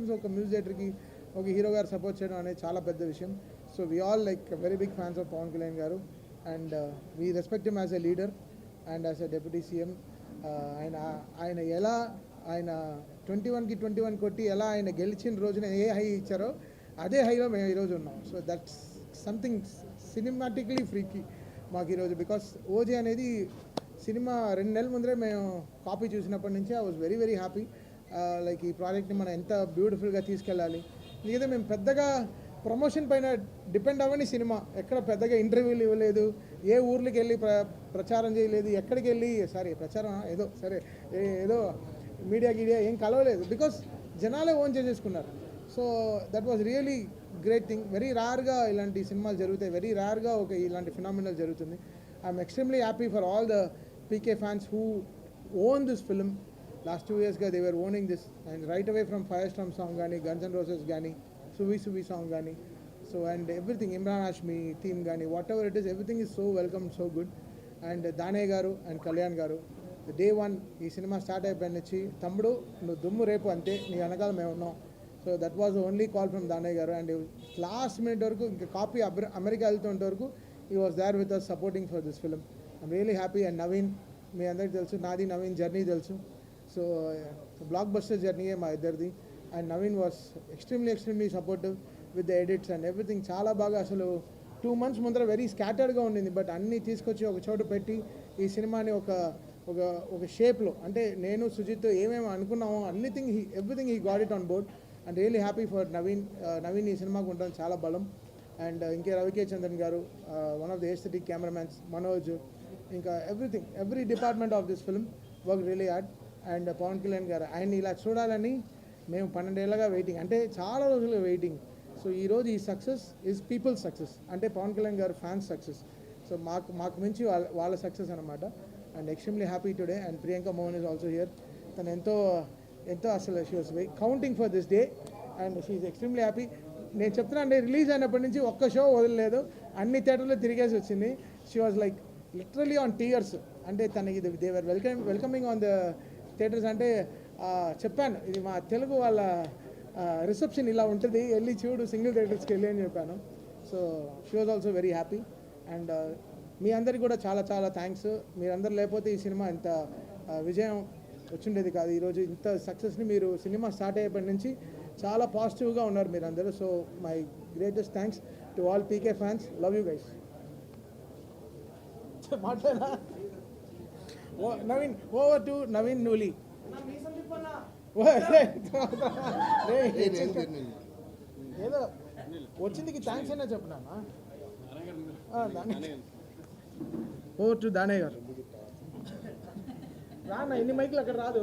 Times ఒక music డైరెక్టర్కి ఒక హీరో గారు సపోర్ట్ చేయడం అనేది చాలా పెద్ద విషయం. So we all like very big fans of Pawan Kalyan garu and we respect him as a leader and as a deputy CM. ఆయన ఎలా ఆయన 21కి 21 కొట్టి ఎలా ఆయన గెలిచిన రోజున ఏ హై ఇచ్చారో అదే హైలో మేము ఈరోజు ఉన్నాం. సో దట్స్ సంథింగ్ సినిమాటిక్లీ ఫ్రీకి మాకు ఈరోజు. బికాస్ ఓజీ అనేది సినిమా 2 నెలల ముందరే మేము కాపీ చూసినప్పటి నుంచి I was very very happy. Like ఈ ప్రాజెక్ట్ని మనం ఎంత బ్యూటిఫుల్గా తీసుకెళ్ళాలి. ఎందుకంటే మేము పెద్దగా ప్రమోషన్ పైన డిపెండ్ అవ్వని సినిమా, ఎక్కడ పెద్దగా ఇంటర్వ్యూలు ఇవ్వలేదు, ఏ ఊర్లకి వెళ్ళి ప్రచారం చేయలేదు, ఎక్కడికి వెళ్ళి ప్రచారం ఏదో ఏదో మీడియా ఏం కలవలేదు. బికాస్ జనాలే ఓన్ చేసేసుకున్నారు. So that was really great thing. Very రేర్గా ఇలాంటి సినిమాలు జరుగుతాయి, వెరీ రేర్గా ఇలాంటి ఫినామినల్ జరుగుతుంది. I'm extremely happy for all the PK fans who own this film. Last 2 yearsగా they were owning this and right away from Firestorm song కానీ, Guns and Roses కానీ, సువి సాంగ్ కానీ, so and everything, Imran Hashmi theme కానీ, whatever it is, everything is so welcome, so good. And Danayya garu and Kalyan గారు day 1 ఈ cinema start అయిపోయిన నుంచి, తమ్ముడు నువ్వు దుమ్ము రేపు అంతే, నీ వెనకాల మేము ఉన్నాం. So that was only call from Danayya garu. And last minute వరకు ఇంకా కాపీ అమెరికా వెళ్తున్నంత వరకు he was there with us supporting for this film. I'm really happy. And Naveen, మీ అందరికీ తెలుసు, నాది నవీన్ జర్నీ తెలుసు. సో బ్లాక్ బస్టర్ జర్నీయే మా ఇద్దరిది. And Naveen was extremely supportive with the edits and everything. చాలా బాగా, అసలు 2 months ముందర వెరీ స్కాటర్డ్గా ఉండింది, బట్ అన్నీ తీసుకొచ్చి ఒక చోట పెట్టి ఈ సినిమాని ఒక షేప్లో, అంటే నేను సుజిత్ ఏమేమి అనుకున్నామో everything he got it on board. And really happy for Naveen ఈ సినిమాకు ఉండడం చాలా బలం. అండ్ ఇంకే Ravi K Chandran garu, one of the aesthetic cameramen, Manoj, ఇంకా every department of this film work really hard. And Pawan Kalyan garu, ఆయన ఇలా చూడాలని మేము 12 ఏళ్ళగా వెయిటింగ్, అంటే చాలా రోజులుగా వెయిటింగ్. సో ఈరోజు ఈ సక్సెస్ ఈజ్ పీపుల్స్ సక్సెస్, అంటే పవన్ కళ్యాణ్ గారు ఫ్యాన్స్ సక్సెస్. సో మాకు మించి వాళ్ళ సక్సెస్ అనమాట. And extremely happy today. And Priyanka Mohan is also here. తను ఎంతో అసలు she was counting for this day and she is extremely happy. నేను చెప్తున్నా అంటే రిలీజ్ అయినప్పటి నుంచి ఒక్క షో వదలలేదు, అన్ని థియేటర్లో తిరిగేసి వచ్చింది. She was like literally on tears. అంటే తనకి they were welcoming on the theatres. అంటే చెప్పాను, ఇది మా తెలుగు వాళ్ళ రిసెప్షన్ ఇలా ఉంటుంది, వెళ్ళి చూడు సింగిల్ థియేటర్స్కి వెళ్ళి అని చెప్పాను. So she was also very happy. And మీ అందరికీ కూడా చాలా చాలా థ్యాంక్స్. మీరందరూ లేకపోతే ఈ సినిమా ఇంత విజయం వచ్చిండేది కాదు. ఈరోజు ఇంత సక్సెస్ని మీరు సినిమా స్టార్ట్ అయ్యేప్పటి నుంచి చాలా పాజిటివ్గా ఉన్నారు మీరందరూ. So my greatest thanks to all PK fans. Love you guys. మాట్లాడా నవీన్, ఓవర్ టు నవీన్ నూలి. ఏదో వచ్చిందికి థ్యాంక్స్ అయినా చెప్పనా. ఓవర్ టు దానయ్య గారు. రానా, ఎన్ని మైకులు అక్కడ రాదు.